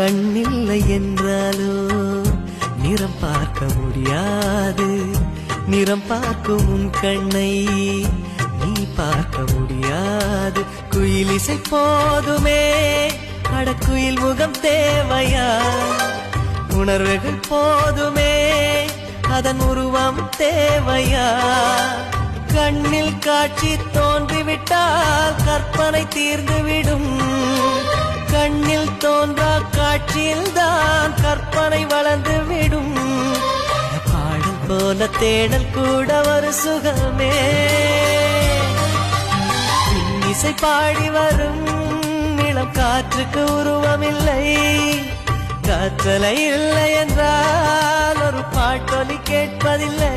கண்ணில்லை என்றாலோ நிறம் பார்க்க முடியாது. நிறம் பார்க்கும் உன் கண்ணை நீ பார்க்க முடியாது. குயில் இசை போதுமே, அடக்குயில் முகம் தேவையா? உணர்வுகள் போதுமே, அதன் உருவம் தேவையா? கண்ணில் காட்சி தோன்றிவிட்டால் கற்பனை தீர்ந்துவிடும். கண்ணில் தோன்றா காட்சியில் தான் கற்பனை வளர்ந்து விடும். பாடல் போல தேடல் கூட ஒரு சுகமே. இசை பாடி வரும் இளம் காற்றுக்கு உருவமில்லை. காற்றலை இல்லை என்றால் ஒரு பாட்டொலி கேட்பதில்லை.